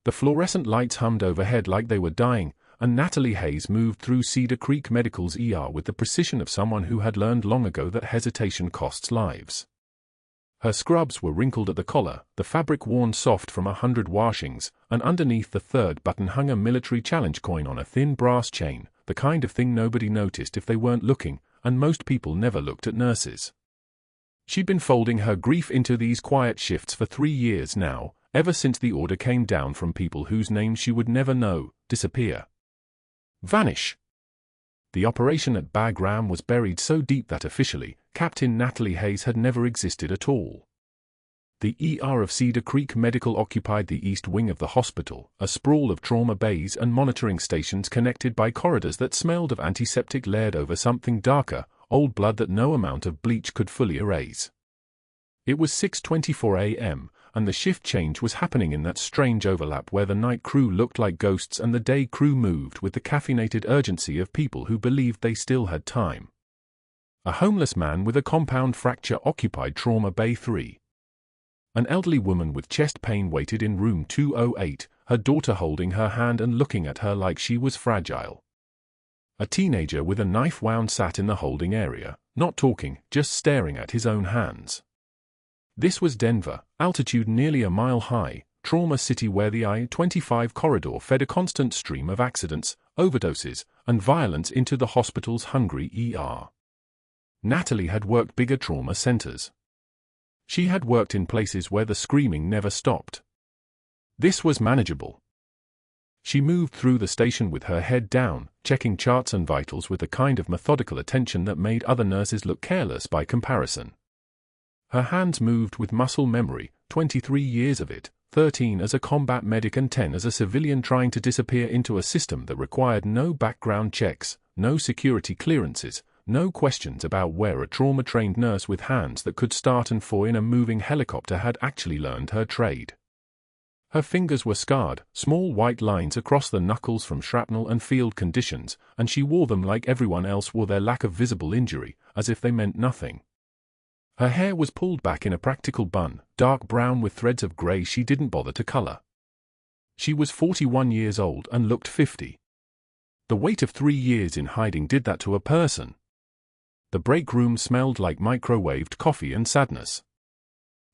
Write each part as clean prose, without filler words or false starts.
The fluorescent lights hummed overhead like they were dying, and Natalie Hayes moved through Cedar Creek Medical's ER with the precision of someone who had learned long ago that hesitation costs lives. Her scrubs were wrinkled at the collar, the fabric worn soft from 100 washings, and underneath the third button hung a military challenge coin on a thin brass chain, the kind of thing nobody noticed if they weren't looking, and most people never looked at nurses. She'd been folding her grief into these quiet shifts for 3 years now, ever since the order came down from people whose names she would never know: disappear. Vanish. The operation at Bagram was buried so deep that officially, Captain Natalie Hayes had never existed at all. The ER of Cedar Creek Medical occupied the east wing of the hospital, a sprawl of trauma bays and monitoring stations connected by corridors that smelled of antiseptic layered over something darker, old blood that no amount of bleach could fully erase. It was 6:24 a.m., and the shift change was happening in that strange overlap where the night crew looked like ghosts and the day crew moved with the caffeinated urgency of people who believed they still had time. A homeless man with a compound fracture occupied Trauma Bay 3. An elderly woman with chest pain waited in room 208, her daughter holding her hand and looking at her like she was fragile. A teenager with a knife wound sat in the holding area, not talking, just staring at his own hands. This was Denver, altitude nearly a mile high, trauma city where the I-25 corridor fed a constant stream of accidents, overdoses, and violence into the hospital's hungry ER. Natalie had worked bigger trauma centers. She had worked in places where the screaming never stopped. This was manageable. She moved through the station with her head down, checking charts and vitals with the kind of methodical attention that made other nurses look careless by comparison. Her hands moved with muscle memory, 23 years of it, 13 as a combat medic and 10 as a civilian trying to disappear into a system that required no background checks, no security clearances, no questions about where a trauma-trained nurse with hands that could start and fly in a moving helicopter had actually learned her trade. Her fingers were scarred, small white lines across the knuckles from shrapnel and field conditions, and she wore them like everyone else wore their lack of visible injury, as if they meant nothing. Her hair was pulled back in a practical bun, dark brown with threads of grey she didn't bother to color. She was 41 years old and looked 50. The weight of 3 years in hiding did that to a person. The break room smelled like microwaved coffee and sadness.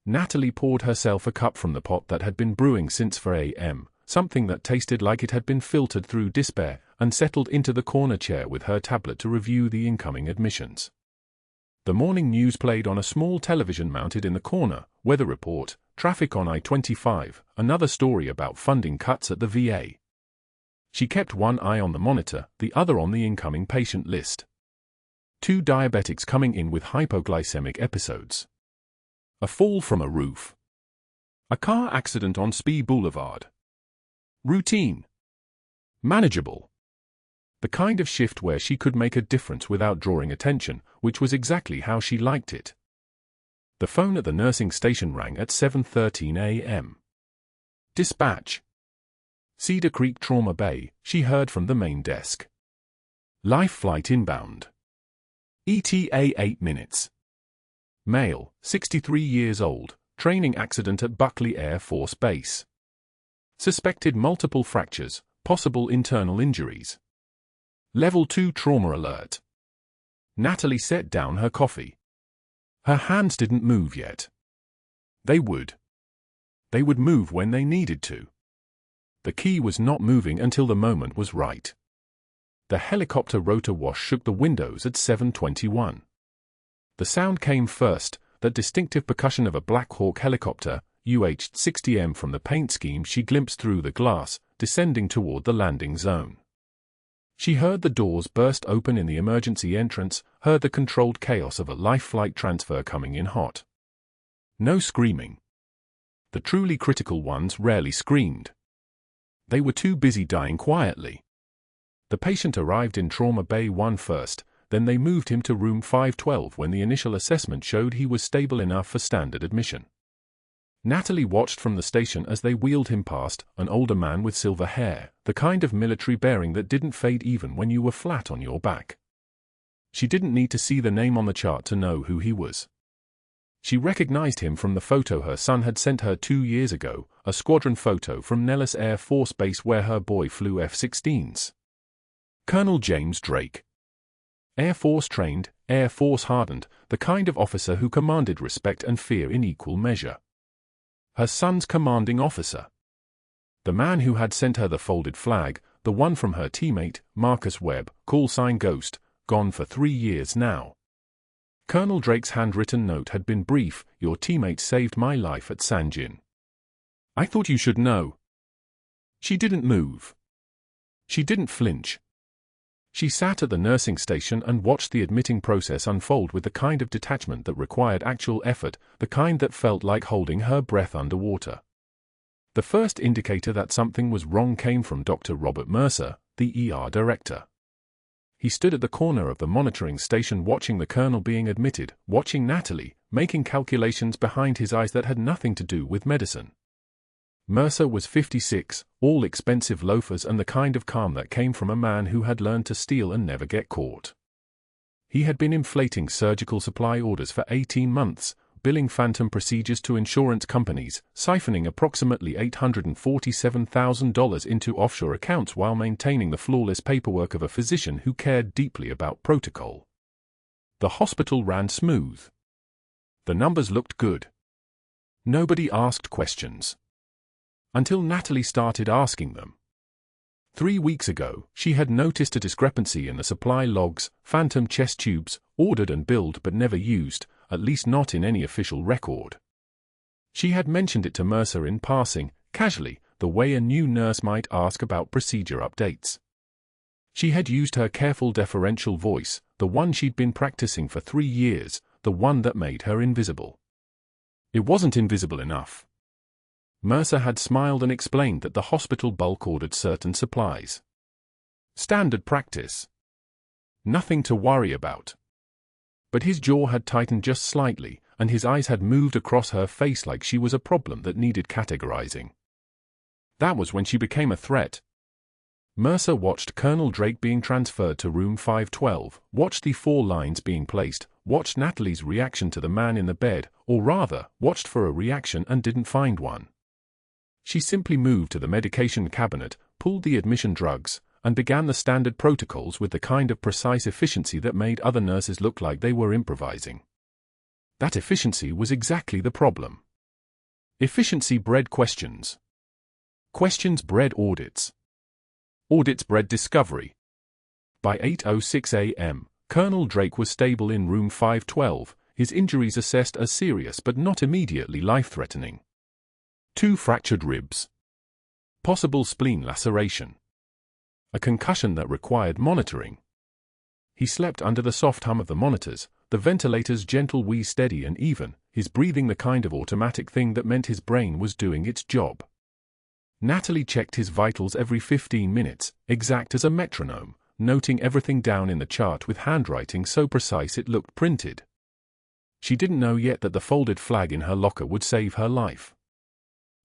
Natalie poured herself a cup from the pot that had been brewing since 4 a.m., something that tasted like it had been filtered through despair, and settled into the corner chair with her tablet to review the incoming admissions. The morning news played on a small television mounted in the corner: weather report, traffic on I-25, another story about funding cuts at the VA. She kept one eye on the monitor, the other on the incoming patient list. 2 diabetics coming in with hypoglycemic episodes. A fall from a roof. A car accident on Spee Boulevard. Routine. Manageable. The kind of shift where she could make a difference without drawing attention, which was exactly how she liked it. The phone at the nursing station rang at 7:13 a.m. Dispatch. Cedar Creek Trauma Bay, she heard from the main desk. Life flight inbound. ETA 8 minutes. Male, 63 years old, training accident at Buckley Air Force Base. Suspected multiple fractures, possible internal injuries. Level 2 trauma alert. Natalie set down her coffee. Her hands didn't move yet. They would. They would move when they needed to. The key was not moving until the moment was right. The helicopter rotor wash shook the windows at 7:21. The sound came first, that distinctive percussion of a Black Hawk helicopter, UH-60M from the paint scheme she glimpsed through the glass, descending toward the landing zone. She heard the doors burst open in the emergency entrance, heard the controlled chaos of a life flight transfer coming in hot. No screaming. The truly critical ones rarely screamed. They were too busy dying quietly. The patient arrived in Trauma Bay 1 first, then they moved him to room 512 when the initial assessment showed he was stable enough for standard admission. Natalie watched from the station as they wheeled him past, an older man with silver hair, the kind of military bearing that didn't fade even when you were flat on your back. She didn't need to see the name on the chart to know who he was. She recognized him from the photo her son had sent her 2 years ago, a squadron photo from Nellis Air Force Base where her boy flew F-16s. Colonel James Drake. Air Force trained, Air Force hardened, the kind of officer who commanded respect and fear in equal measure. Her son's commanding officer. The man who had sent her the folded flag, the one from her teammate, Marcus Webb, callsign Ghost, gone for 3 years now. Colonel Drake's handwritten note had been brief: "Your teammate saved my life at Sanjin. I thought you should know." She didn't move. She didn't flinch. She sat at the nursing station and watched the admitting process unfold with the kind of detachment that required actual effort, the kind that felt like holding her breath underwater. The first indicator that something was wrong came from Dr. Robert Mercer, the ER director. He stood at the corner of the monitoring station watching the colonel being admitted, watching Natalie, making calculations behind his eyes that had nothing to do with medicine. Mercer was 56, all expensive loafers and the kind of calm that came from a man who had learned to steal and never get caught. He had been inflating surgical supply orders for 18 months, billing phantom procedures to insurance companies, siphoning approximately $847,000 into offshore accounts while maintaining the flawless paperwork of a physician who cared deeply about protocol. The hospital ran smooth. The numbers looked good. Nobody asked questions. Until Natalie started asking them. 3 weeks ago, she had noticed a discrepancy in the supply logs: phantom chest tubes, ordered and billed but never used, at least not in any official record. She had mentioned it to Mercer in passing, casually, the way a new nurse might ask about procedure updates. She had used her careful deferential voice, the one she'd been practicing for 3 years, the one that made her invisible. It wasn't invisible enough. Mercer had smiled and explained that the hospital bulk ordered certain supplies. Standard practice. Nothing to worry about. But his jaw had tightened just slightly, and his eyes had moved across her face like she was a problem that needed categorizing. That was when she became a threat. Mercer watched Colonel Drake being transferred to room 512, watched the 4 lines being placed, watched Natalie's reaction to the man in the bed, or rather, watched for a reaction and didn't find one. She simply moved to the medication cabinet, pulled the admission drugs, and began the standard protocols with the kind of precise efficiency that made other nurses look like they were improvising. That efficiency was exactly the problem. Efficiency bred questions. Questions bred audits. Audits bred discovery. By 8:06 a.m., Colonel Drake was stable in room 512, his injuries assessed as serious but not immediately life-threatening. 2 fractured ribs. Possible spleen laceration. A concussion that required monitoring. He slept under the soft hum of the monitors, the ventilator's gentle wheeze steady and even, his breathing the kind of automatic thing that meant his brain was doing its job. Natalie checked his vitals every 15 minutes, exact as a metronome, noting everything down in the chart with handwriting so precise it looked printed. She didn't know yet that the folded flag in her locker would save her life.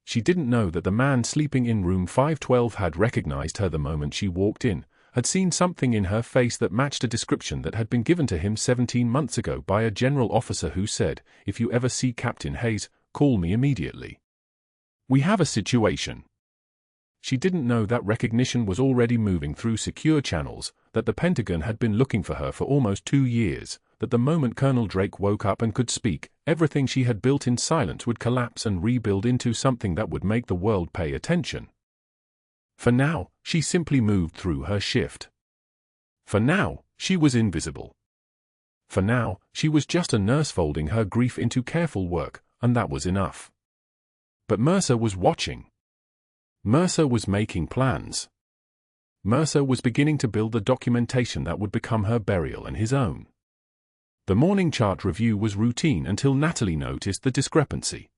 She didn't know that the man sleeping in room 512 had recognized her the moment she walked in, had seen something in her face that matched a description that had been given to him 17 months ago by a general officer who said, "If you ever see Captain Hayes, call me immediately. We have a situation." She didn't know that recognition was already moving through secure channels, that the Pentagon had been looking for her for almost 2 years, that the moment Colonel Drake woke up and could speak, everything she had built in silence would collapse and rebuild into something that would make the world pay attention. For now, she simply moved through her shift. For now, she was invisible. For now, she was just a nurse folding her grief into careful work, and that was enough. But Mercer was watching. Mercer was making plans. Mercer was beginning to build the documentation that would become her burial and his own. The morning chart review was routine until Natalie noticed the discrepancy.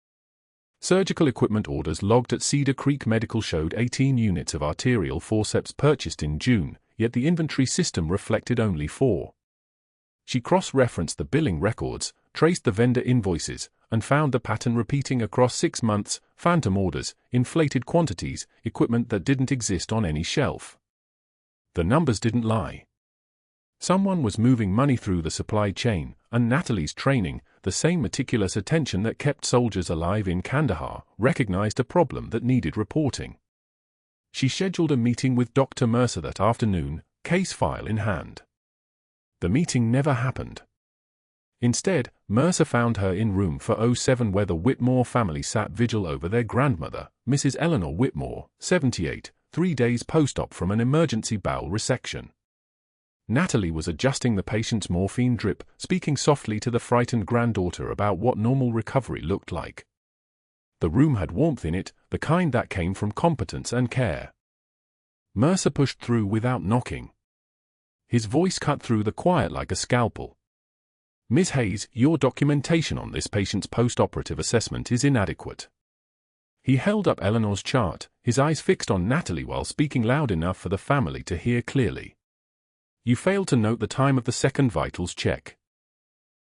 Surgical equipment orders logged at Cedar Creek Medical showed 18 units of arterial forceps purchased in June, yet the inventory system reflected only 4. She cross-referenced the billing records, traced the vendor invoices, and found the pattern repeating across 6 months: phantom orders, inflated quantities, equipment that didn't exist on any shelf. The numbers didn't lie. Someone was moving money through the supply chain, and Natalie's training, the same meticulous attention that kept soldiers alive in Kandahar, recognized a problem that needed reporting. She scheduled a meeting with Dr. Mercer that afternoon, case file in hand. The meeting never happened. Instead, Mercer found her in room 407 where the Whitmore family sat vigil over their grandmother, Mrs. Eleanor Whitmore, 78, 3 days post-op from an emergency bowel resection. Natalie was adjusting the patient's morphine drip, speaking softly to the frightened granddaughter about what normal recovery looked like. The room had warmth in it, the kind that came from competence and care. Mercer pushed through without knocking. His voice cut through the quiet like a scalpel. "Ms. Hayes, your documentation on this patient's post-operative assessment is inadequate." He held up Eleanor's chart, his eyes fixed on Natalie while speaking loud enough for the family to hear clearly. "You failed to note the time of the second vitals check.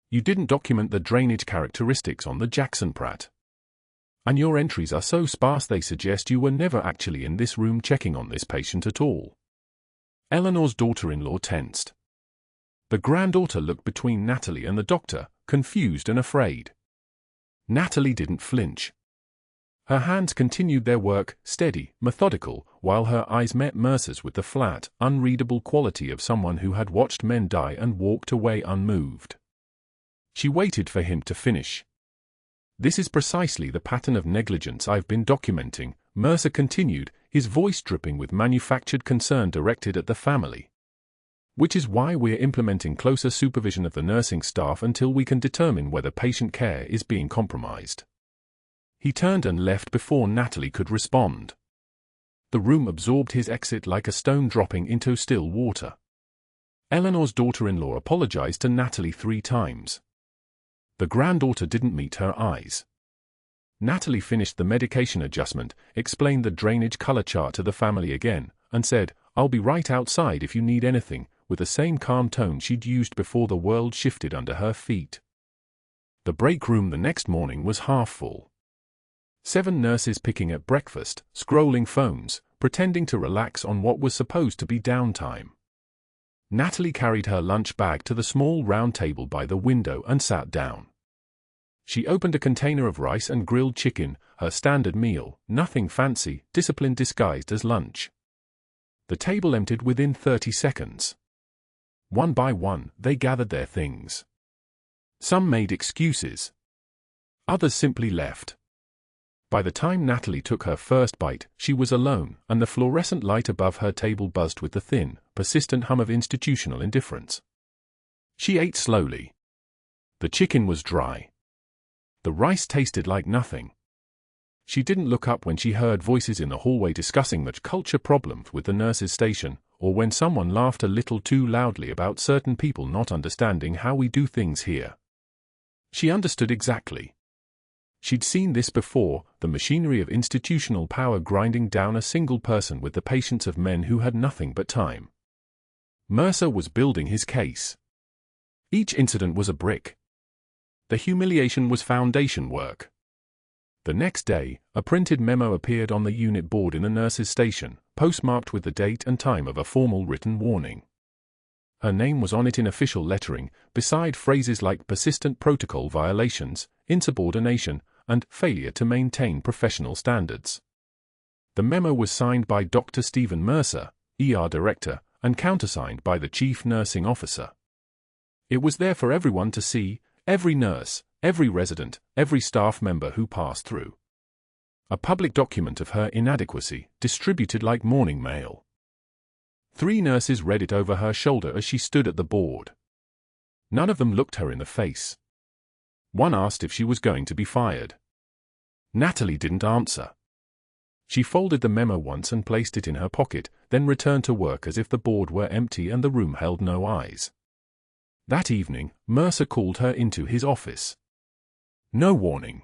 You didn't document the drainage characteristics on the Jackson Pratt. And your entries are so sparse they suggest you were never actually in this room checking on this patient at all." Eleanor's daughter-in-law tensed. The granddaughter looked between Natalie and the doctor, confused and afraid. Natalie didn't flinch. Her hands continued their work, steady, methodical, while her eyes met Mercer's with the flat, unreadable quality of someone who had watched men die and walked away unmoved. She waited for him to finish. "This is precisely the pattern of negligence I've been documenting," Mercer continued, his voice dripping with manufactured concern directed at the family. "Which is why we're implementing closer supervision of the nursing staff until we can determine whether patient care is being compromised." He turned and left before Natalie could respond. The room absorbed his exit like a stone dropping into still water. Eleanor's daughter-in-law apologized to Natalie 3 times. The granddaughter didn't meet her eyes. Natalie finished the medication adjustment, explained the drainage color chart to the family again, and said, "I'll be right outside if you need anything," with the same calm tone she'd used before the world shifted under her feet. The break room the next morning was half full. 7 nurses picking at breakfast, scrolling phones, pretending to relax on what was supposed to be downtime. Natalie carried her lunch bag to the small round table by the window and sat down. She opened a container of rice and grilled chicken, her standard meal, nothing fancy, discipline disguised as lunch. The table emptied within 30 seconds. One by one, they gathered their things. Some made excuses. Others simply left. By the time Natalie took her first bite, she was alone, and the fluorescent light above her table buzzed with the thin, persistent hum of institutional indifference. She ate slowly. The chicken was dry. The rice tasted like nothing. She didn't look up when she heard voices in the hallway discussing the culture problems with the nurses' station, or when someone laughed a little too loudly about certain people not understanding how we do things here. She understood exactly. She'd seen this before, the machinery of institutional power grinding down a single person with the patience of men who had nothing but time. Mercer was building his case. Each incident was a brick. The humiliation was foundation work. The next day, a printed memo appeared on the unit board in the nurse's station, postmarked with the date and time of a formal written warning. Her name was on it in official lettering, beside phrases like persistent protocol violations, insubordination, and failure to maintain professional standards. The memo was signed by Dr. Stephen Mercer, ER Director, and countersigned by the Chief Nursing Officer. It was there for everyone to see, every nurse, every resident, every staff member who passed through. A public document of her inadequacy, distributed like morning mail. 3 nurses read it over her shoulder as she stood at the board. None of them looked her in the face. One asked if she was going to be fired. Natalie didn't answer. She folded the memo once and placed it in her pocket, then returned to work as if the board were empty and the room held no eyes. That evening, Mercer called her into his office. No warning.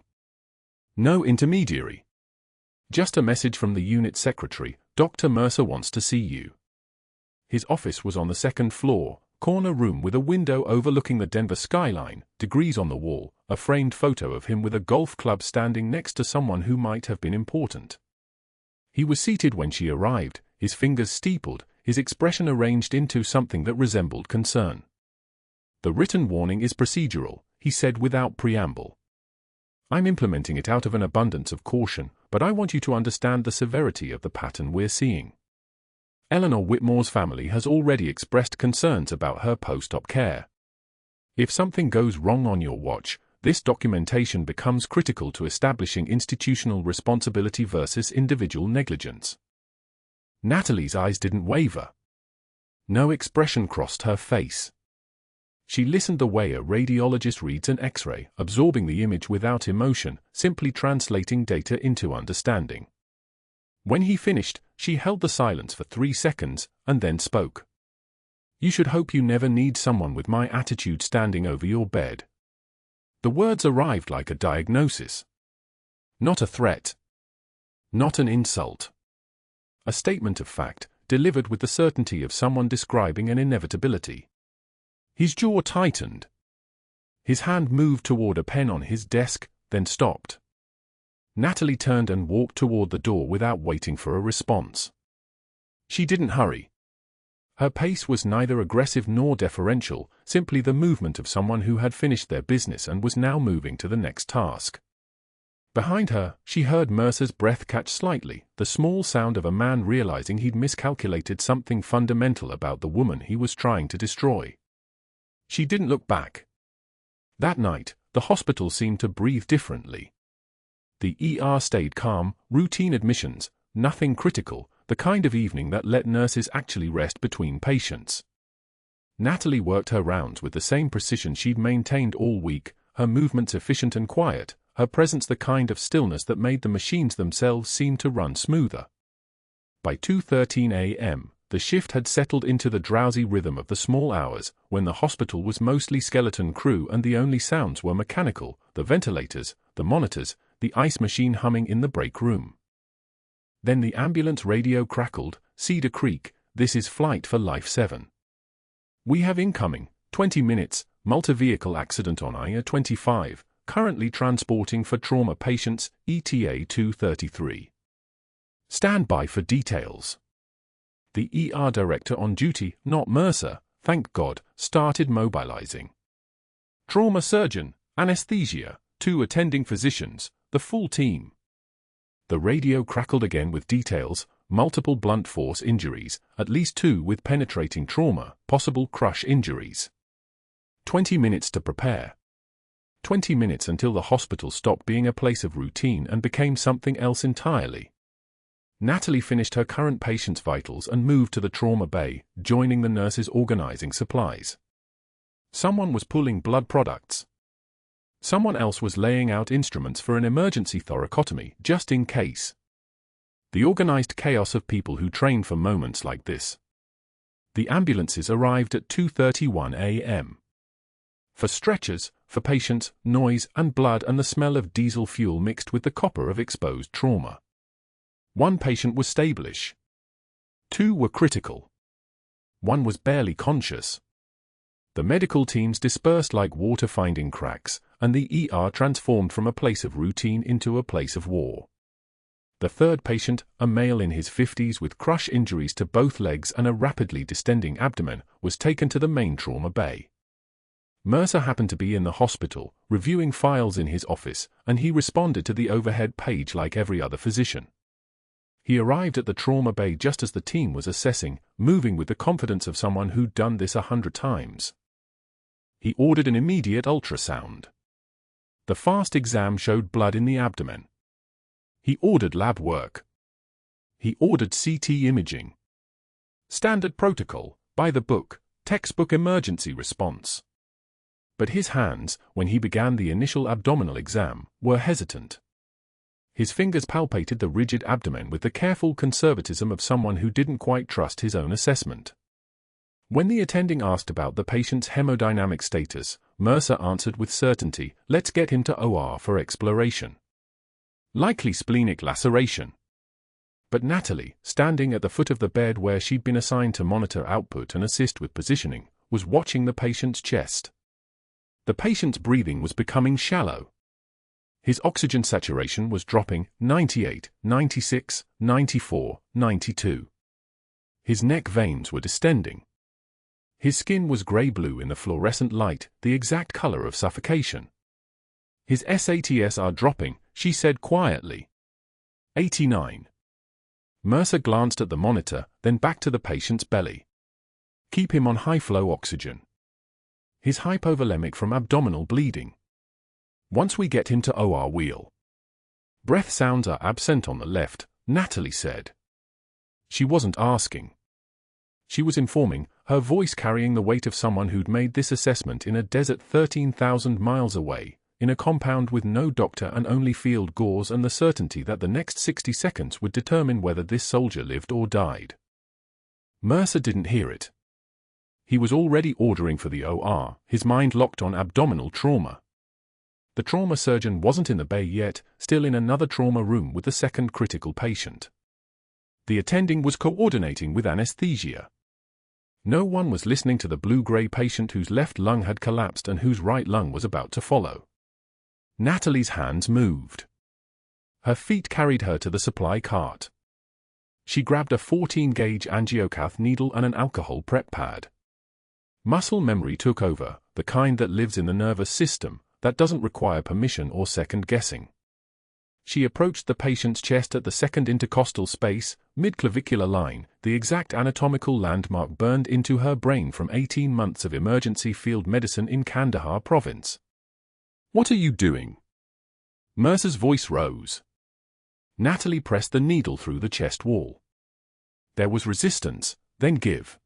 No intermediary. Just a message from the unit secretary, "Dr. Mercer wants to see you." His office was on the 2nd floor, corner room with a window overlooking the Denver skyline, degrees on the wall, a framed photo of him with a golf club standing next to someone who might have been important. He was seated when she arrived, his fingers steepled, his expression arranged into something that resembled concern. "The written warning is procedural," he said without preamble. "I'm implementing it out of an abundance of caution, but I want you to understand the severity of the pattern we're seeing. Eleanor Whitmore's family has already expressed concerns about her post-op care. If something goes wrong on your watch, this documentation becomes critical to establishing institutional responsibility versus individual negligence." Natalie's eyes didn't waver. No expression crossed her face. She listened the way a radiologist reads an X-ray, absorbing the image without emotion, simply translating data into understanding. When he finished, she held the silence for 3 seconds, and then spoke. "You should hope you never need someone with my attitude standing over your bed." The words arrived like a diagnosis. Not a threat. Not an insult. A statement of fact, delivered with the certainty of someone describing an inevitability. His jaw tightened. His hand moved toward a pen on his desk, then stopped. Natalie turned and walked toward the door without waiting for a response. She didn't hurry. Her pace was neither aggressive nor deferential, simply the movement of someone who had finished their business and was now moving to the next task. Behind her, she heard Mercer's breath catch slightly, the small sound of a man realizing he'd miscalculated something fundamental about the woman he was trying to destroy. She didn't look back. That night, the hospital seemed to breathe differently. The ER stayed calm, routine admissions, nothing critical, the kind of evening that let nurses actually rest between patients. Natalie worked her rounds with the same precision she'd maintained all week, her movements efficient and quiet, her presence the kind of stillness that made the machines themselves seem to run smoother. By 2:13 a.m., the shift had settled into the drowsy rhythm of the small hours, when the hospital was mostly skeleton crew and the only sounds were mechanical, the ventilators, the monitors, the ice machine humming in the break room. Then the ambulance radio crackled, "Cedar Creek, this is Flight for Life 7. We have incoming, 20 minutes, multi-vehicle accident on I-25, currently transporting for trauma patients, ETA 233. Stand by for details." The ER director on duty, not Mercer, thank God, started mobilizing. Trauma surgeon, anesthesia, 2 attending physicians, the full team. The radio crackled again with details: multiple blunt force injuries, at least 2 with penetrating trauma, possible crush injuries. 20 minutes to prepare. 20 minutes until the hospital stopped being a place of routine and became something else entirely. Natalie finished her current patient's vitals and moved to the trauma bay, joining the nurses organizing supplies. Someone was pulling blood products. Someone else was laying out instruments for an emergency thoracotomy, just in case. The organized chaos of people who train for moments like this. The ambulances arrived at 2:31 a.m. For stretchers, for patients, noise and blood and the smell of diesel fuel mixed with the copper of exposed trauma. 1 patient was stable-ish. 2 were critical. 1 was barely conscious. The medical teams dispersed like water finding cracks, and the ER transformed from a place of routine into a place of war. The 3rd patient, a male in his 50s with crush injuries to both legs and a rapidly distending abdomen, was taken to the main trauma bay. Mercer happened to be in the hospital, reviewing files in his office, and he responded to the overhead page like every other physician. He arrived at the trauma bay just as the team was assessing, moving with the confidence of someone who'd done this 100 times. He ordered an immediate ultrasound. The fast exam showed blood in the abdomen. He ordered lab work. He ordered CT imaging. Standard protocol, by the book, textbook emergency response. But his hands, when he began the initial abdominal exam, were hesitant. His fingers palpated the rigid abdomen with the careful conservatism of someone who didn't quite trust his own assessment. When the attending asked about the patient's hemodynamic status, Mercer answered with certainty, "Let's get him to OR for exploration. Likely splenic laceration." But Natalie, standing at the foot of the bed where she'd been assigned to monitor output and assist with positioning, was watching the patient's chest. The patient's breathing was becoming shallow. His oxygen saturation was dropping, 98, 96, 94, 92. His neck veins were distending. His skin was grey-blue in the fluorescent light, the exact color of suffocation. His SATs are dropping, she said quietly. 89. Mercer glanced at the monitor, then back to the patient's belly. Keep him on high-flow oxygen. His hypovolemic from abdominal bleeding. Once we get him to OR wheel. Breath sounds are absent on the left, Natalie said. She wasn't asking. She was informing, her voice carrying the weight of someone who'd made this assessment in a desert 13,000 miles away, in a compound with no doctor and only field gauze and the certainty that the next 60 seconds would determine whether this soldier lived or died. Mercer didn't hear it. He was already ordering for the OR, his mind locked on abdominal trauma. The trauma surgeon wasn't in the bay yet, still in another trauma room with the second critical patient. The attending was coordinating with anesthesia. No one was listening to the blue-gray patient whose left lung had collapsed and whose right lung was about to follow. Natalie's hands moved. Her feet carried her to the supply cart. She grabbed a 14-gauge angiocath needle and an alcohol prep pad. Muscle memory took over, the kind that lives in the nervous system, that doesn't require permission or second-guessing. She approached the patient's chest at the second intercostal space, mid-clavicular line, the exact anatomical landmark burned into her brain from 18 months of emergency field medicine in Kandahar province. "What are you doing?" Mercer's voice rose. Natalie pressed the needle through the chest wall. There was resistance, then give.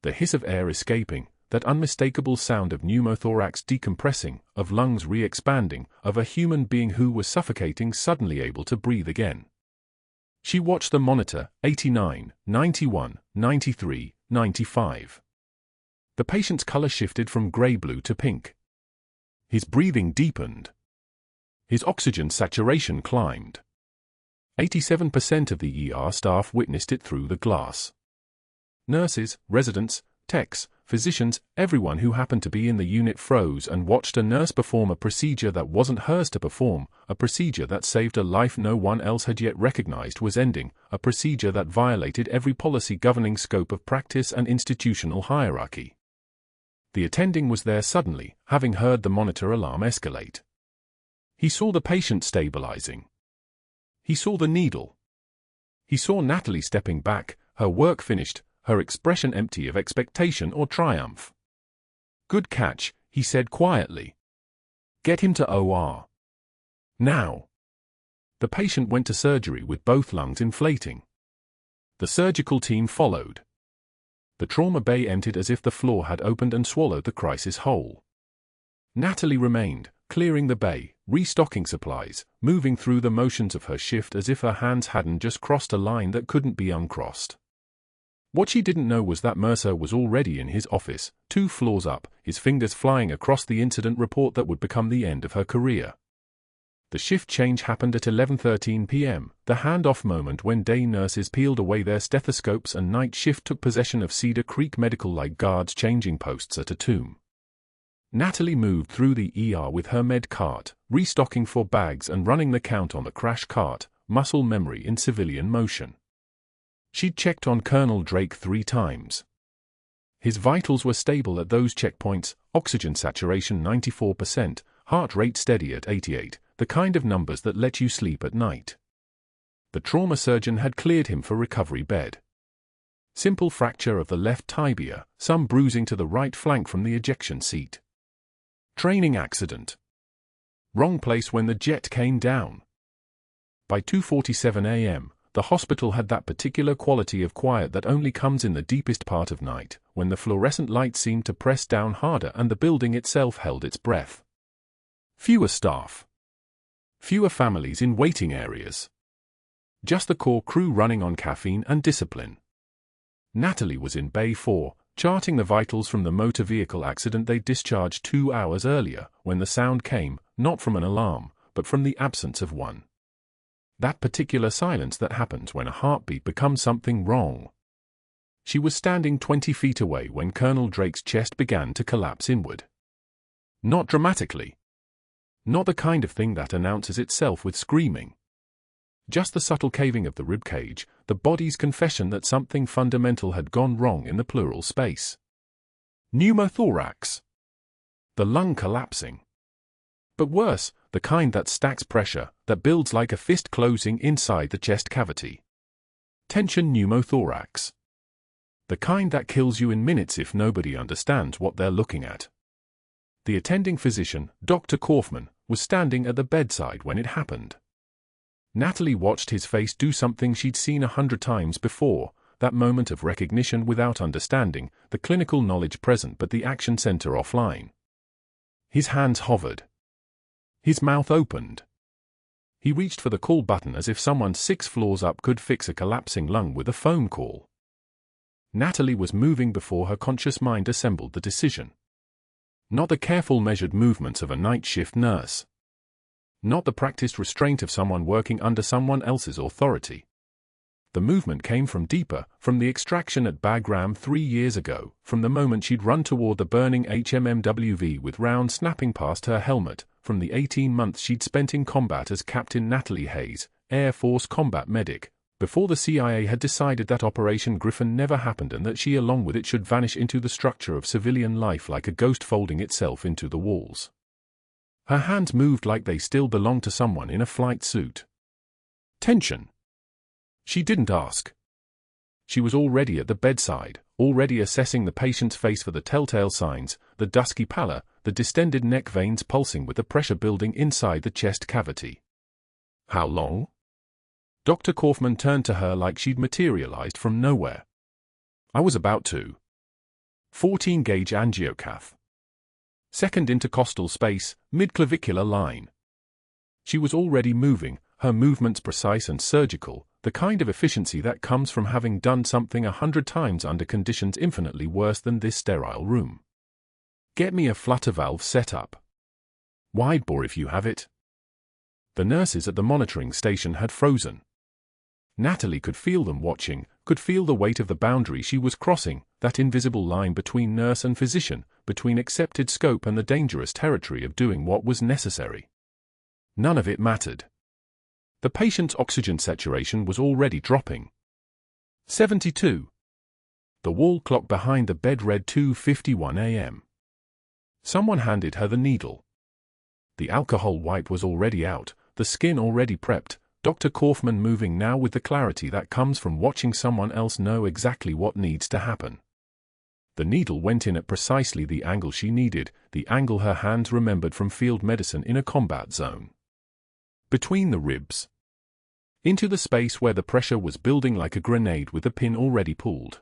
The hiss of air escaping, that unmistakable sound of pneumothorax decompressing, of lungs re-expanding, of a human being who was suffocating suddenly able to breathe again. She watched the monitor, 89, 91, 93, 95. The patient's color shifted from grey-blue to pink. His breathing deepened. His oxygen saturation climbed. 87% of the ER staff witnessed it through the glass. Nurses, residents, techs, physicians, everyone who happened to be in the unit froze and watched a nurse perform a procedure that wasn't hers to perform, a procedure that saved a life no one else had yet recognized was ending, a procedure that violated every policy governing scope of practice and institutional hierarchy. The attending was there suddenly, having heard the monitor alarm escalate. He saw the patient stabilizing. He saw the needle. He saw Natalie stepping back, her work finished, her expression empty of expectation or triumph. "Good catch," he said quietly. "Get him to OR. Now." The patient went to surgery with both lungs inflating. The surgical team followed. The trauma bay emptied as if the floor had opened and swallowed the crisis whole. Natalie remained, clearing the bay, restocking supplies, moving through the motions of her shift as if her hands hadn't just crossed a line that couldn't be uncrossed. What she didn't know was that Mercer was already in his office, 2 floors up, his fingers flying across the incident report that would become the end of her career. The shift change happened at 11:13 p.m., the handoff moment when day nurses peeled away their stethoscopes and night shift took possession of Cedar Creek Medical like guards changing posts at a tomb. Natalie moved through the ER with her med cart, restocking 4 bags and running the count on the crash cart, muscle memory in civilian motion. She'd checked on Colonel Drake 3 times. His vitals were stable at those checkpoints, oxygen saturation 94%, heart rate steady at 88, the kind of numbers that let you sleep at night. The trauma surgeon had cleared him for recovery bed. Simple fracture of the left tibia, some bruising to the right flank from the ejection seat. Training accident. Wrong place when the jet came down. By 2:47 a.m., the hospital had that particular quality of quiet that only comes in the deepest part of night, when the fluorescent light seemed to press down harder and the building itself held its breath. Fewer staff. Fewer families in waiting areas. Just the core crew running on caffeine and discipline. Natalie was in Bay 4, charting the vitals from the motor vehicle accident they discharged 2 hours earlier, when the sound came, not from an alarm, but from the absence of one. That particular silence that happens when a heartbeat becomes something wrong. She was standing 20 feet away when Colonel Drake's chest began to collapse inward. Not dramatically. Not the kind of thing that announces itself with screaming. Just the subtle caving of the ribcage, the body's confession that something fundamental had gone wrong in the pleural space. Pneumothorax. The lung collapsing. But worse, the kind that stacks pressure, that builds like a fist closing inside the chest cavity. Tension pneumothorax. The kind that kills you in minutes if nobody understands what they're looking at. The attending physician, Dr. Kaufman, was standing at the bedside when it happened. Natalie watched his face do something she'd seen 100 times before, that moment of recognition without understanding, the clinical knowledge present but the action center offline. His hands hovered. His mouth opened. He reached for the call button as if someone 6 floors up could fix a collapsing lung with a phone call. Natalie was moving before her conscious mind assembled the decision. Not the careful measured movements of a night shift nurse. Not the practiced restraint of someone working under someone else's authority. The movement came from deeper, from the extraction at Bagram 3 years ago, from the moment she'd run toward the burning HMMWV with rounds snapping past her helmet, from the 18 months she'd spent in combat as Captain Natalie Hayes, Air Force combat medic, before the CIA had decided that Operation Griffin never happened and that she along with it should vanish into the structure of civilian life like a ghost folding itself into the walls. Her hands moved like they still belonged to someone in a flight suit. Tension. She didn't ask. She was already at the bedside, already assessing the patient's face for the telltale signs, the dusky pallor, the distended neck veins pulsing with the pressure building inside the chest cavity. How long? Dr. Kaufman turned to her like she'd materialized from nowhere. I was about to. 14-gauge angiocath. Second intercostal space, mid-clavicular line. She was already moving, her movements precise and surgical, the kind of efficiency that comes from having done something 100 times under conditions infinitely worse than this sterile room. Get me a flutter valve set up. Wide bore if you have it. The nurses at the monitoring station had frozen. Natalie could feel them watching, could feel the weight of the boundary she was crossing, that invisible line between nurse and physician, between accepted scope and the dangerous territory of doing what was necessary. None of it mattered. The patient's oxygen saturation was already dropping. 72. The wall clock behind the bed read 2:51 a.m. Someone handed her the needle. The alcohol wipe was already out, the skin already prepped, Dr. Kaufman moving now with the clarity that comes from watching someone else know exactly what needs to happen. The needle went in at precisely the angle she needed, the angle her hands remembered from field medicine in a combat zone. Between the ribs. Into the space where the pressure was building like a grenade with the pin already pulled.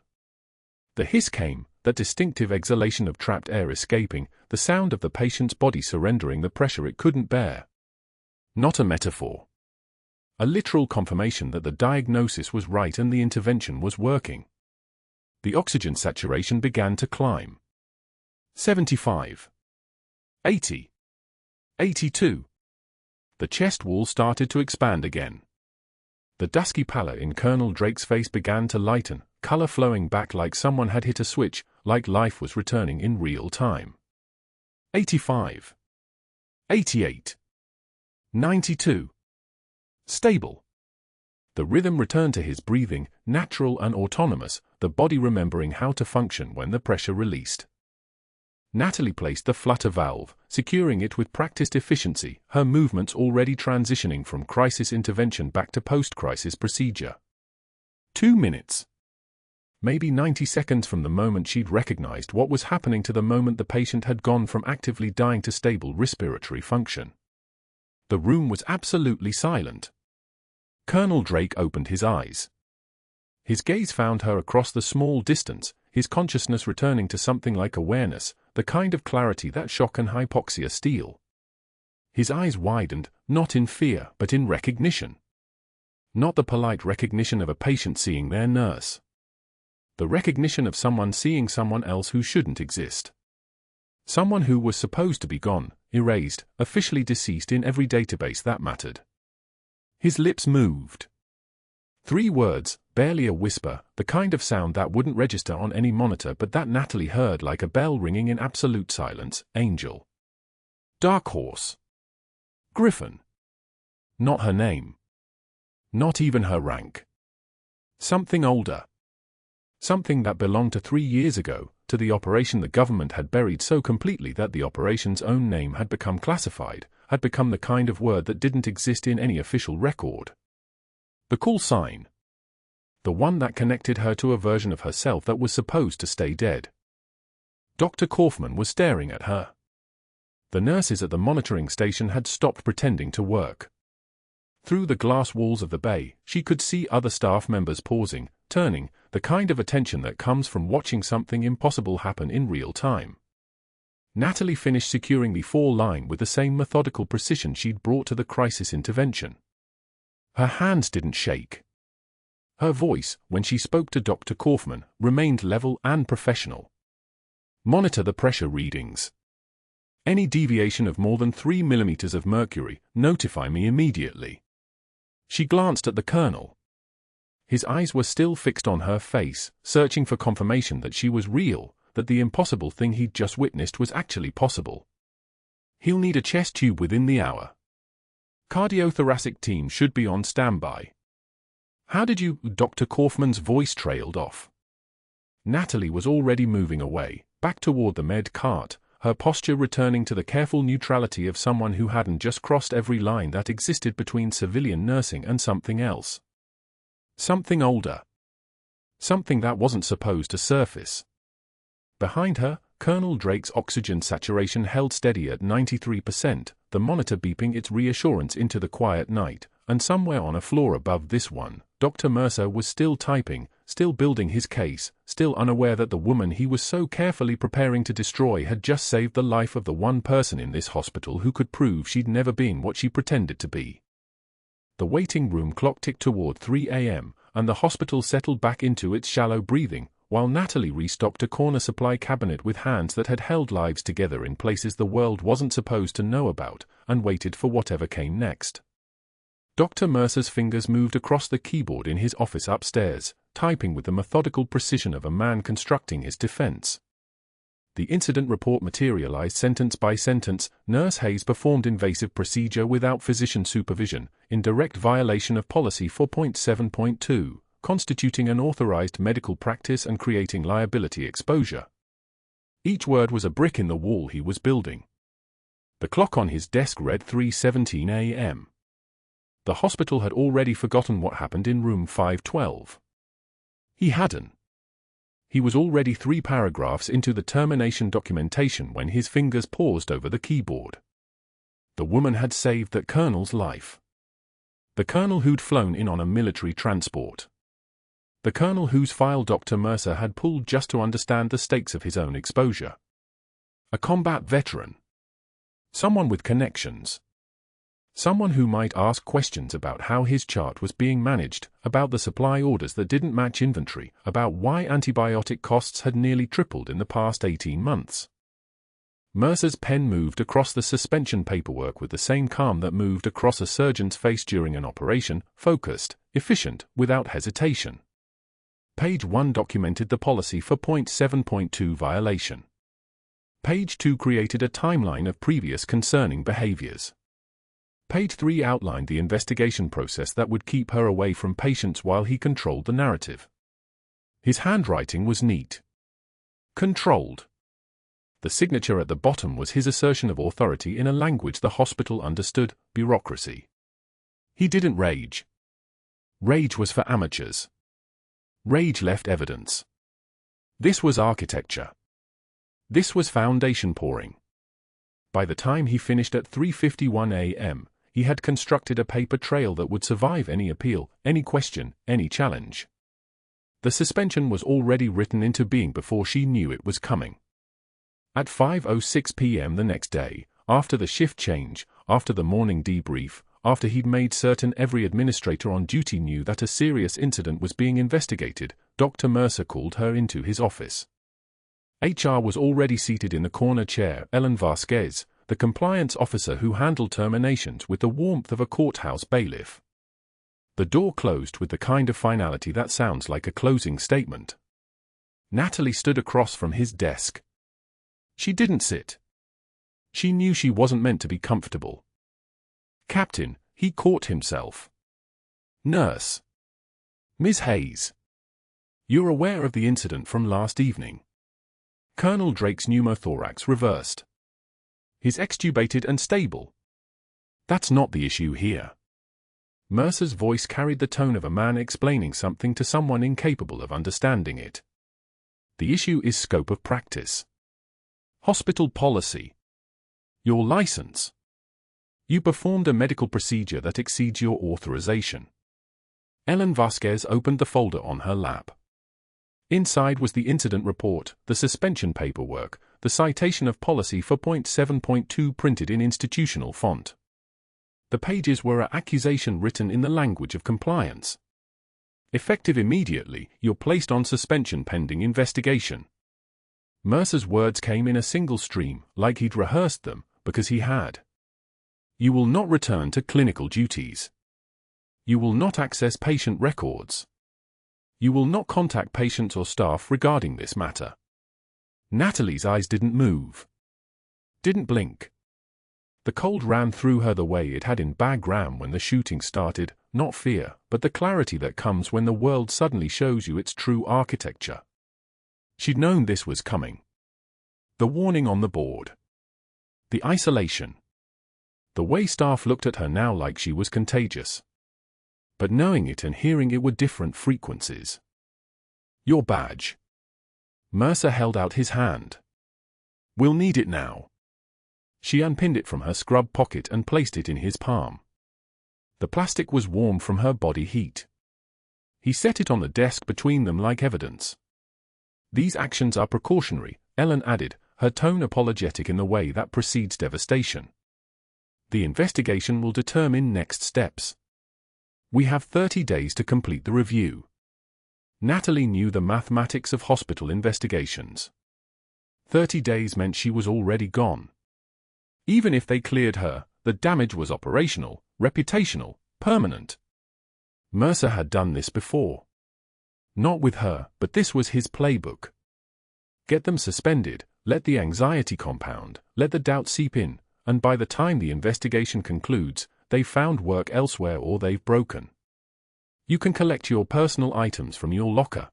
The hiss came, that distinctive exhalation of trapped air escaping, the sound of the patient's body surrendering the pressure it couldn't bear. Not a metaphor. A literal confirmation that the diagnosis was right and the intervention was working. The oxygen saturation began to climb. 75. 80. 82. The chest wall started to expand again. The dusky pallor in Colonel Drake's face began to lighten, color flowing back like someone had hit a switch, like life was returning in real time. 85. 88. 92. Stable. The rhythm returned to his breathing, natural and autonomous, the body remembering how to function when the pressure released. Natalie placed the flutter valve, securing it with practiced efficiency, her movements already transitioning from crisis intervention back to post-crisis procedure. 2 minutes. Maybe 90 seconds from the moment she'd recognized what was happening to the moment the patient had gone from actively dying to stable respiratory function. The room was absolutely silent. Colonel Drake opened his eyes. His gaze found her across the small distance, his consciousness returning to something like awareness, the kind of clarity that shock and hypoxia steal. His eyes widened, not in fear, but in recognition. Not the polite recognition of a patient seeing their nurse. The recognition of someone seeing someone else who shouldn't exist. Someone who was supposed to be gone, erased, officially deceased in every database that mattered. His lips moved. 3 words, barely a whisper, the kind of sound that wouldn't register on any monitor but that Natalie heard like a bell ringing in absolute silence. Angel. Dark Horse. Griffin. Not her name. Not even her rank. Something older. Something that belonged to 3 years ago, to the operation the government had buried so completely that the operation's own name had become classified, had become the kind of word that didn't exist in any official record. The call sign. The one that connected her to a version of herself that was supposed to stay dead. Dr. Kaufman was staring at her. The nurses at the monitoring station had stopped pretending to work. Through the glass walls of the bay, she could see other staff members pausing, turning, the kind of attention that comes from watching something impossible happen in real time. Natalie finished securing the fall line with the same methodical precision she'd brought to the crisis intervention. Her hands didn't shake. Her voice, when she spoke to Dr. Kaufman, remained level and professional. Monitor the pressure readings. Any deviation of more than 3 millimeters of mercury, notify me immediately. She glanced at the colonel. His eyes were still fixed on her face, searching for confirmation that she was real, that the impossible thing he'd just witnessed was actually possible. He'll need a chest tube within the hour. Cardiothoracic team should be on standby. How did you? Dr. Kaufman's voice trailed off. Natalie was already moving away, back toward the med cart, her posture returning to the careful neutrality of someone who hadn't just crossed every line that existed between civilian nursing and something else. Something older. Something that wasn't supposed to surface. Behind her, Colonel Drake's oxygen saturation held steady at 93%, the monitor beeping its reassurance into the quiet night, and somewhere on a floor above this one, Dr. Mercer was still typing, still building his case, still unaware that the woman he was so carefully preparing to destroy had just saved the life of the one person in this hospital who could prove she'd never been what she pretended to be. The waiting room clock ticked toward 3 a.m., and the hospital settled back into its shallow breathing, while Natalie restocked a corner supply cabinet with hands that had held lives together in places the world wasn't supposed to know about, and waited for whatever came next. Dr. Mercer's fingers moved across the keyboard in his office upstairs, typing with the methodical precision of a man constructing his defense. The incident report materialized sentence by sentence. Nurse Hayes performed invasive procedure without physician supervision, in direct violation of policy 4.7.2, constituting unauthorized medical practice and creating liability exposure. Each word was a brick in the wall he was building. The clock on his desk read 3:17 a.m. The hospital had already forgotten what happened in room 512. He hadn't. He was already 3 paragraphs into the termination documentation when his fingers paused over the keyboard. The woman had saved that colonel's life. The colonel who'd flown in on a military transport. The colonel whose file Dr. Mercer had pulled just to understand the stakes of his own exposure. A combat veteran. Someone with connections. Someone who might ask questions about how his chart was being managed, about the supply orders that didn't match inventory, about why antibiotic costs had nearly tripled in the past 18 months. Mercer's pen moved across the suspension paperwork with the same calm that moved across a surgeon's face during an operation, focused, efficient, without hesitation. Page 1 documented the policy for 7.2 violation. Page 2 created a timeline of previous concerning behaviors. Page 3 outlined the investigation process that would keep her away from patients while he controlled the narrative. His handwriting was neat. Controlled. The signature at the bottom was his assertion of authority in a language the hospital understood, bureaucracy. He didn't rage. Rage was for amateurs. Rage left evidence. This was architecture. This was foundation pouring. By the time he finished at 3:51 a.m., he had constructed a paper trail that would survive any appeal, any question, any challenge. The suspension was already written into being before she knew it was coming. At 5:06 p.m. the next day, after the shift change, after the morning debrief, after he'd made certain every administrator on duty knew that a serious incident was being investigated, Dr. Mercer called her into his office. HR was already seated in the corner chair, Ellen Vasquez, the compliance officer who handled terminations with the warmth of a courthouse bailiff. The door closed with the kind of finality that sounds like a closing statement. Natalie stood across from his desk. She didn't sit. She knew she wasn't meant to be comfortable. Captain, he caught himself. Nurse. Ms. Hayes. You're aware of the incident from last evening. Colonel Drake's pneumothorax reversed. He's extubated and stable. That's not the issue here. Mercer's voice carried the tone of a man explaining something to someone incapable of understanding it. The issue is scope of practice. Hospital policy. Your license. You performed a medical procedure that exceeds your authorization. Ellen Vasquez opened the folder on her lap. Inside was the incident report, the suspension paperwork, the citation of policy for .7.2 printed in institutional font. The pages were an accusation written in the language of compliance. Effective immediately, you're placed on suspension pending investigation. Mercer's words came in a single stream, like he'd rehearsed them, because he had. You will not return to clinical duties. You will not access patient records. You will not contact patients or staff regarding this matter. Natalie's eyes didn't move. Didn't blink. The cold ran through her the way it had in Bagram when the shooting started, not fear, but the clarity that comes when the world suddenly shows you its true architecture. She'd known this was coming. The warning on the board. The isolation. The way staff looked at her now like she was contagious. But knowing it and hearing it were different frequencies. Your badge. Mercer held out his hand. We'll need it now. She unpinned it from her scrub pocket and placed it in his palm. The plastic was warm from her body heat. He set it on the desk between them like evidence. These actions are precautionary, Ellen added, her tone apologetic in the way that precedes devastation. The investigation will determine next steps. We have 30 days to complete the review. Natalie knew the mathematics of hospital investigations. 30 days meant she was already gone. Even if they cleared her, the damage was operational, reputational, permanent. Mercer had done this before. Not with her, but this was his playbook. Get them suspended, let the anxiety compound, let the doubt seep in, and by the time the investigation concludes, they've found work elsewhere or they've broken. You can collect your personal items from your locker.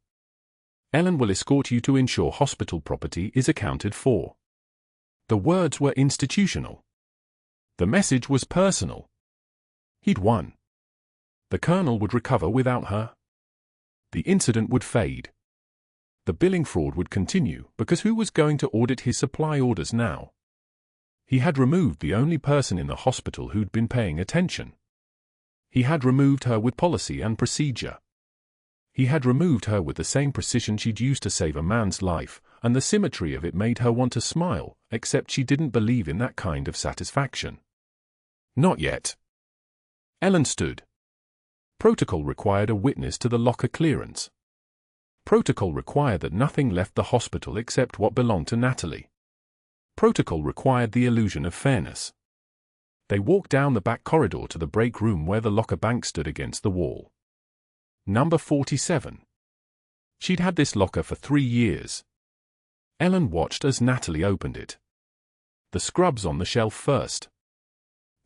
Ellen will escort you to ensure hospital property is accounted for. The words were institutional. The message was personal. He'd won. The colonel would recover without her. The incident would fade. The billing fraud would continue, because who was going to audit his supply orders now? He had removed the only person in the hospital who'd been paying attention. He had removed her with policy and procedure. He had removed her with the same precision she'd used to save a man's life, and the symmetry of it made her want to smile, except she didn't believe in that kind of satisfaction. Not yet. Ellen stood. Protocol required a witness to the locker clearance. Protocol required that nothing left the hospital except what belonged to Natalie. Protocol required the illusion of fairness. They walked down the back corridor to the break room where the locker bank stood against the wall. Number 47. She'd had this locker for 3 years. Ellen watched as Natalie opened it. The scrubs on the shelf first.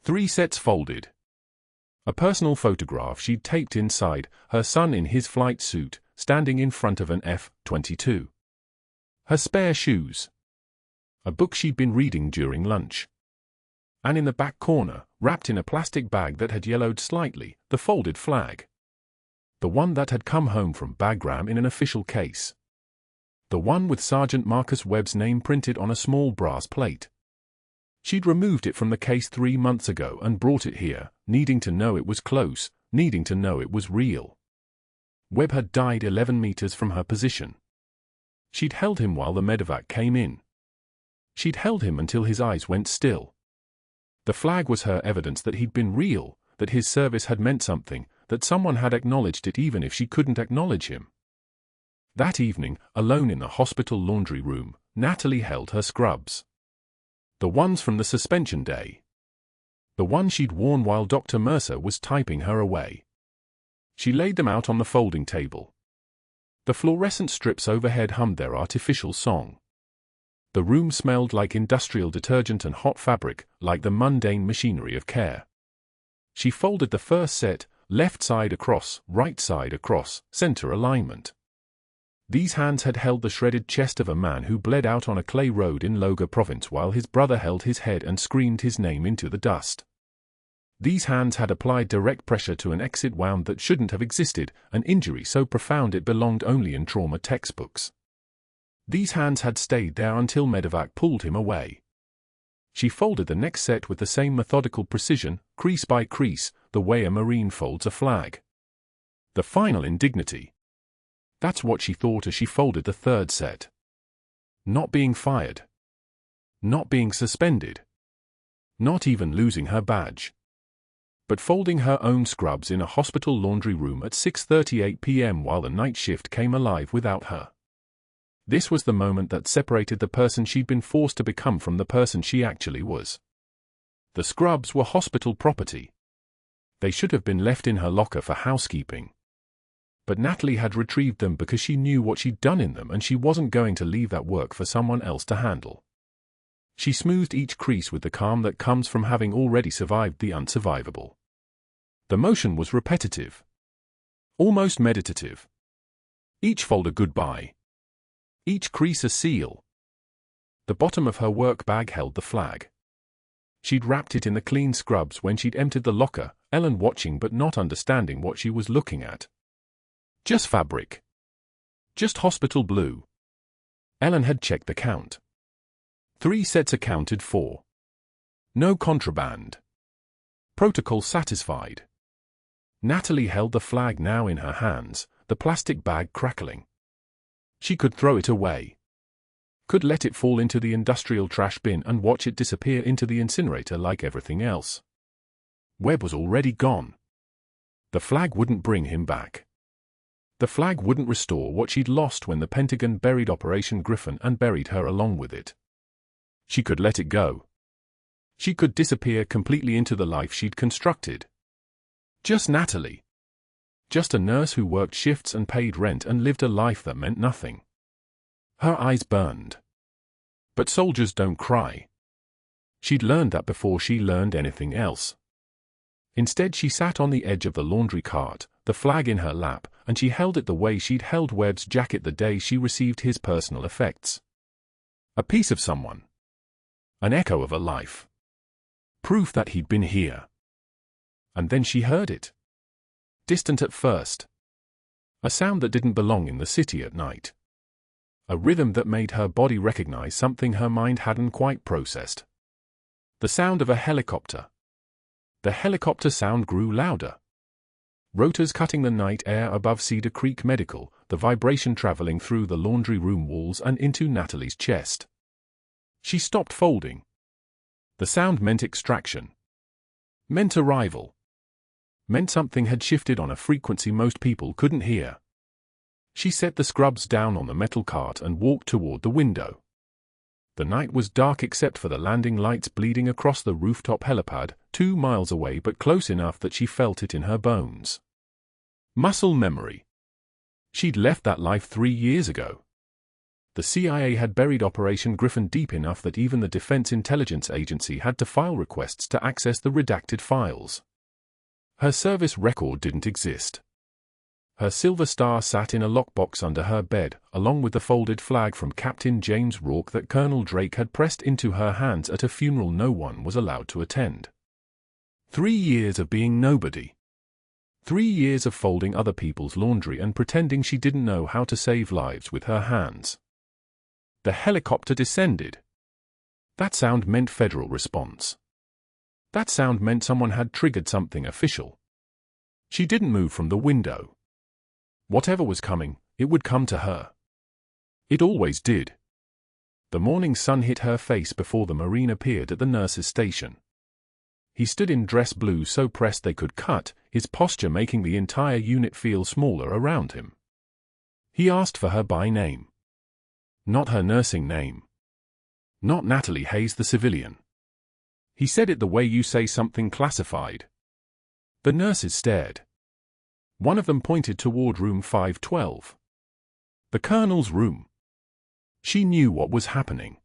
3 sets folded. A personal photograph she'd taped inside, her son in his flight suit, standing in front of an F-22. Her spare shoes. A book she'd been reading during lunch. And in the back corner, wrapped in a plastic bag that had yellowed slightly, the folded flag. The one that had come home from Bagram in an official case. The one with Sergeant Marcus Webb's name printed on a small brass plate. She'd removed it from the case 3 months ago and brought it here, needing to know it was close, needing to know it was real. Webb had died 11 meters from her position. She'd held him while the medevac came in. She'd held him until his eyes went still. The flag was her evidence that he'd been real, that his service had meant something, that someone had acknowledged it even if she couldn't acknowledge him. That evening, alone in the hospital laundry room, Natalie held her scrubs. The ones from the suspension day. The one she'd worn while Dr. Mercer was typing her away. She laid them out on the folding table. The fluorescent strips overhead hummed their artificial song. The room smelled like industrial detergent and hot fabric, like the mundane machinery of care. She folded the first set, left side across, right side across, center alignment. These hands had held the shredded chest of a man who bled out on a clay road in Loga province while his brother held his head and screamed his name into the dust. These hands had applied direct pressure to an exit wound that shouldn't have existed, an injury so profound it belonged only in trauma textbooks. These hands had stayed there until medevac pulled him away. She folded the next set with the same methodical precision, crease by crease, the way a Marine folds a flag. The final indignity. That's what she thought as she folded the third set. Not being fired. Not being suspended. Not even losing her badge. But folding her own scrubs in a hospital laundry room at 6:38 p.m. while the night shift came alive without her. This was the moment that separated the person she'd been forced to become from the person she actually was. The scrubs were hospital property. They should have been left in her locker for housekeeping. But Natalie had retrieved them because she knew what she'd done in them and she wasn't going to leave that work for someone else to handle. She smoothed each crease with the calm that comes from having already survived the unsurvivable. The motion was repetitive. Almost meditative. Each fold a goodbye. Each crease a seal. The bottom of her work bag held the flag. She'd wrapped it in the clean scrubs when she'd emptied the locker, Ellen watching but not understanding what she was looking at. Just fabric. Just hospital blue. Ellen had checked the count. 3 sets accounted for. No contraband. Protocol satisfied. Natalie held the flag now in her hands, the plastic bag crackling. She could throw it away. Could let it fall into the industrial trash bin and watch it disappear into the incinerator like everything else. Webb was already gone. The flag wouldn't bring him back. The flag wouldn't restore what she'd lost when the Pentagon buried Operation Griffin and buried her along with it. She could let it go. She could disappear completely into the life she'd constructed. Just Natalie. Just a nurse who worked shifts and paid rent and lived a life that meant nothing. Her eyes burned. But soldiers don't cry. She'd learned that before she learned anything else. Instead she sat on the edge of the laundry cart, the flag in her lap, and she held it the way she'd held Webb's jacket the day she received his personal effects. A piece of someone. An echo of a life. Proof that he'd been here. And then she heard it. Distant at first. A sound that didn't belong in the city at night. A rhythm that made her body recognize something her mind hadn't quite processed. The sound of a helicopter. The helicopter sound grew louder. Rotors cutting the night air above Cedar Creek Medical, the vibration traveling through the laundry room walls and into Natalie's chest. She stopped folding. The sound meant extraction. Meant arrival. Meant something had shifted on a frequency most people couldn't hear. She set the scrubs down on the metal cart and walked toward the window. The night was dark except for the landing lights bleeding across the rooftop helipad, 2 miles away but close enough that she felt it in her bones. Muscle memory. She'd left that life 3 years ago. The CIA had buried Operation Griffin deep enough that even the Defense Intelligence Agency had to file requests to access the redacted files. Her service record didn't exist. Her silver star sat in a lockbox under her bed, along with the folded flag from Captain James Rourke that Colonel Drake had pressed into her hands at a funeral no one was allowed to attend. 3 years of being nobody. 3 years of folding other people's laundry and pretending she didn't know how to save lives with her hands. The helicopter descended. That sound meant federal response. That sound meant someone had triggered something official. She didn't move from the window. Whatever was coming, it would come to her. It always did. The morning sun hit her face before the Marine appeared at the nurse's station. He stood in dress blue so pressed they could cut, his posture making the entire unit feel smaller around him. He asked for her by name. Not her nursing name. Not Natalie Hayes the civilian. He said it the way you say something classified. The nurses stared. One of them pointed toward room 512. The colonel's room. She knew what was happening.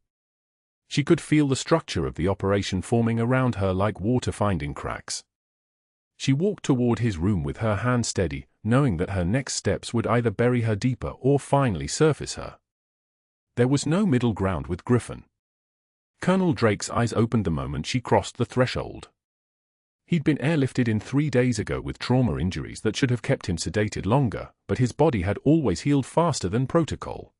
She could feel the structure of the operation forming around her like water finding cracks. She walked toward his room with her hand steady, knowing that her next steps would either bury her deeper or finally surface her. There was no middle ground with Griffin. Colonel Drake's eyes opened the moment she crossed the threshold. He'd been airlifted in 3 days ago with trauma injuries that should have kept him sedated longer, but his body had always healed faster than protocol.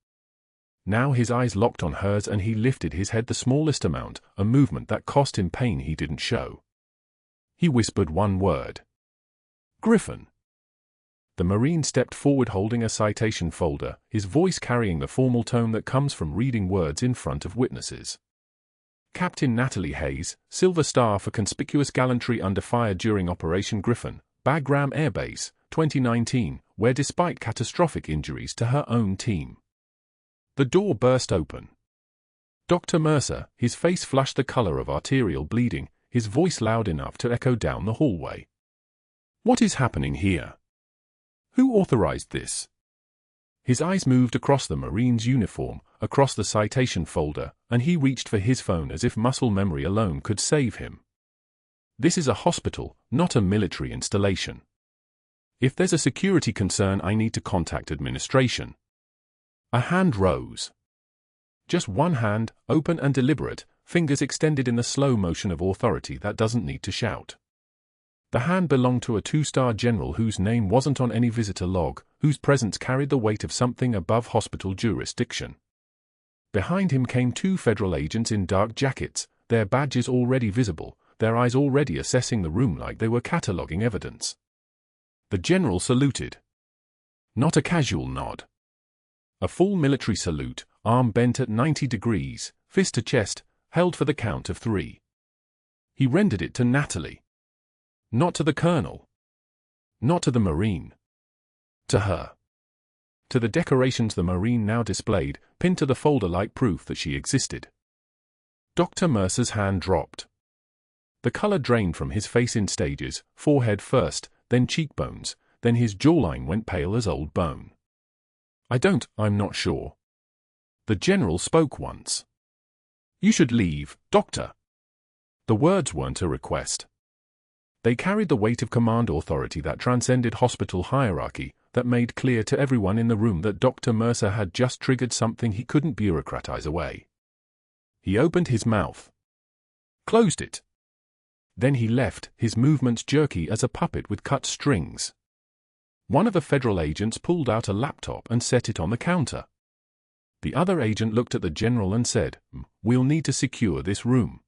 Now his eyes locked on hers and he lifted his head the smallest amount, a movement that cost him pain he didn't show. He whispered one word. Griffin. The Marine stepped forward holding a citation folder, his voice carrying the formal tone that comes from reading words in front of witnesses. Captain Natalie Hayes, Silver Star for conspicuous gallantry under fire during Operation Griffin, Bagram Air Base, 2019, where despite catastrophic injuries to her own team. The door burst open. Dr. Mercer, his face flushed the color of arterial bleeding, his voice loud enough to echo down the hallway. What is happening here? Who authorized this? His eyes moved across the Marine's uniform, across the citation folder, and he reached for his phone as if muscle memory alone could save him. This is a hospital, not a military installation. If there's a security concern, I need to contact administration. A hand rose. Just one hand, open and deliberate, fingers extended in the slow motion of authority that doesn't need to shout. The hand belonged to a 2-star general whose name wasn't on any visitor log, whose presence carried the weight of something above hospital jurisdiction. Behind him came 2 federal agents in dark jackets, their badges already visible, their eyes already assessing the room like they were cataloging evidence. The general saluted. Not a casual nod. A full military salute, arm bent at 90 degrees, fist to chest, held for the count of 3. He rendered it to Natalie. Not to the colonel. Not to the Marine. To her. To the decorations the Marine now displayed, pinned to the folder like proof that she existed. Dr. Mercer's hand dropped. The color drained from his face in stages, forehead first, then cheekbones, then his jawline went pale as old bone. I'm not sure. The general spoke once. You should leave, Doctor. The words weren't a request. They carried the weight of command authority that transcended hospital hierarchy, that made clear to everyone in the room that Dr. Mercer had just triggered something he couldn't bureaucratize away. He opened his mouth. Closed it. Then he left, his movements jerky as a puppet with cut strings. One of the federal agents pulled out a laptop and set it on the counter. The other agent looked at the general and said, "We'll need to secure this room."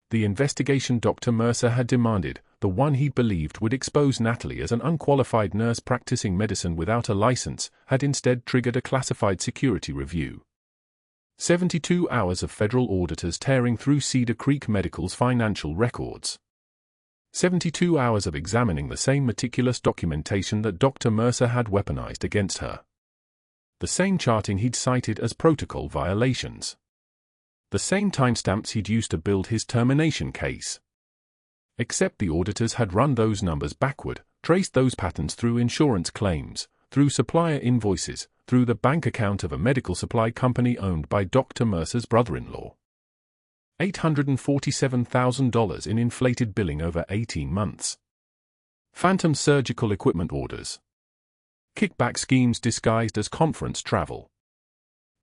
The investigation Dr. Mercer had demanded, the one he believed would expose Natalie as an unqualified nurse practicing medicine without a license, had instead triggered a classified security review. 72 hours of federal auditors tearing through Cedar Creek Medical's financial records. 72 hours of examining the same meticulous documentation that Dr. Mercer had weaponized against her. The same charting he'd cited as protocol violations. The same timestamps he'd used to build his termination case. Except the auditors had run those numbers backward, traced those patterns through insurance claims, through supplier invoices, through the bank account of a medical supply company owned by Dr. Mercer's brother-in-law. $847,000 in inflated billing over 18 months. Phantom surgical equipment orders. Kickback schemes disguised as conference travel.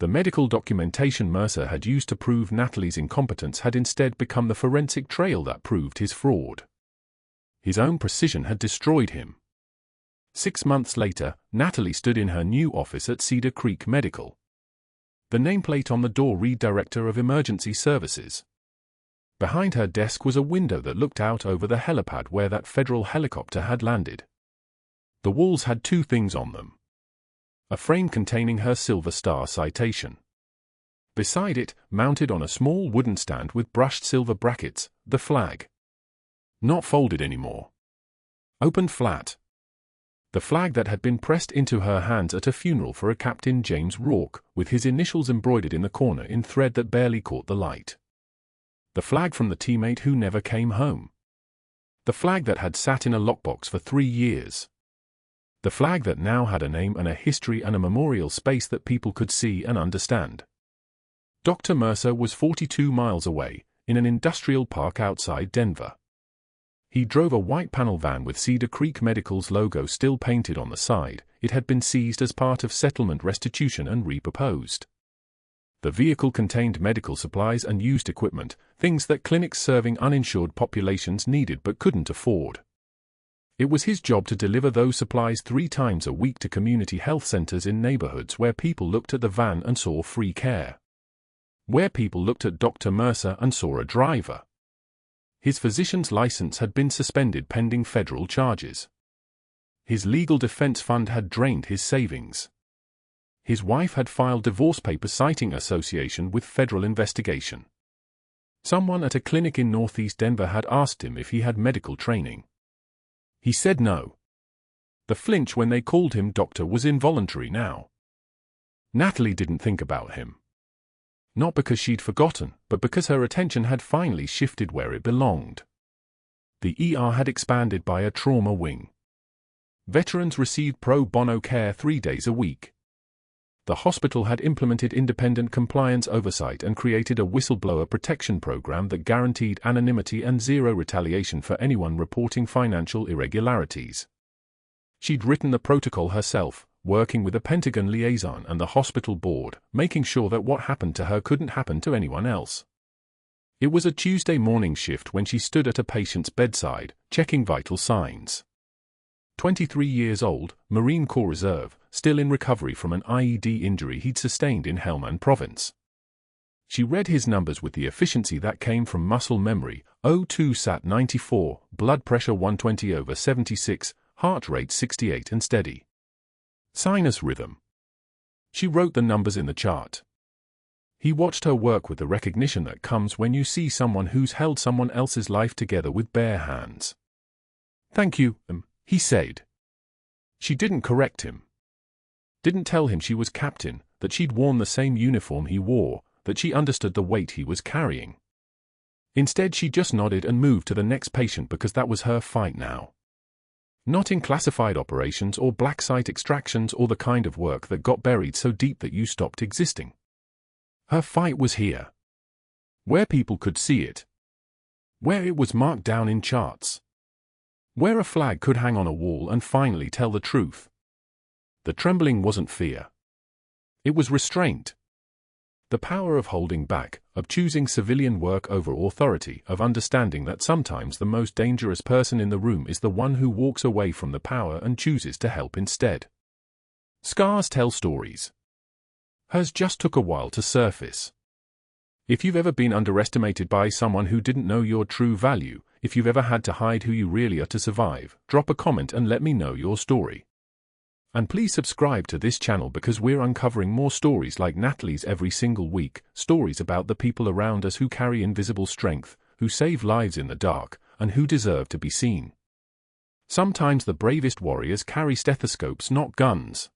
The medical documentation Mercer had used to prove Natalie's incompetence had instead become the forensic trail that proved his fraud. His own precision had destroyed him. 6 months later, Natalie stood in her new office at Cedar Creek Medical. The nameplate on the door read Director of Emergency Services. Behind her desk was a window that looked out over the helipad where that federal helicopter had landed. The walls had 2 things on them. A frame containing her Silver Star citation. Beside it, mounted on a small wooden stand with brushed silver brackets, the flag. Not folded anymore. Opened flat. The flag that had been pressed into her hands at a funeral for a Captain James Rourke, with his initials embroidered in the corner in thread that barely caught the light. The flag from the teammate who never came home. The flag that had sat in a lockbox for 3 years. The flag that now had a name and a history and a memorial space that people could see and understand. Dr. Mercer was 42 miles away, in an industrial park outside Denver. He drove a white panel van with Cedar Creek Medical's logo still painted on the side. It had been seized as part of settlement restitution and repurposed. The vehicle contained medical supplies and used equipment, things that clinics serving uninsured populations needed but couldn't afford. It was his job to deliver those supplies 3 times a week to community health centers in neighborhoods where people looked at the van and saw free care. Where people looked at Dr. Mercer and saw a driver. His physician's license had been suspended pending federal charges. His legal defense fund had drained his savings. His wife had filed divorce papers citing association with federal investigation. Someone at a clinic in Northeast Denver had asked him if he had medical training. He said no. The flinch when they called him doctor was involuntary now. Natalie didn't think about him. Not because she'd forgotten, but because her attention had finally shifted where it belonged. The ER had expanded by a trauma wing. Veterans received pro bono care 3 days a week. The hospital had implemented independent compliance oversight and created a whistleblower protection program that guaranteed anonymity and zero retaliation for anyone reporting financial irregularities. She'd written the protocol herself, working with a Pentagon liaison and the hospital board, making sure that what happened to her couldn't happen to anyone else. It was a Tuesday morning shift when she stood at a patient's bedside, checking vital signs. 23 years old, Marine Corps Reserve, still in recovery from an IED injury he'd sustained in Helmand Province. She read his numbers with the efficiency that came from muscle memory: O2 sat 94, blood pressure 120/76, heart rate 68 and steady. Sinus rhythm. She wrote the numbers in the chart. He watched her work with the recognition that comes when you see someone who's held someone else's life together with bare hands. "Thank you," he said. She didn't correct him. Didn't tell him she was captain, that she'd worn the same uniform he wore, that she understood the weight he was carrying. Instead, she just nodded and moved to the next patient because that was her fight now. Not in classified operations or black site extractions or the kind of work that got buried so deep that you stopped existing. Her fight was here. Where people could see it. Where it was marked down in charts. Where a flag could hang on a wall and finally tell the truth. The trembling wasn't fear. It was restraint. The power of holding back, of choosing civilian work over authority, of understanding that sometimes the most dangerous person in the room is the one who walks away from the power and chooses to help instead. Scars tell stories. Hers just took a while to surface. If you've ever been underestimated by someone who didn't know your true value, if you've ever had to hide who you really are to survive, drop a comment and let me know your story. And please subscribe to this channel because we're uncovering more stories like Natalie's every single week, stories about the people around us who carry invisible strength, who save lives in the dark, and who deserve to be seen. Sometimes the bravest warriors carry stethoscopes, not guns.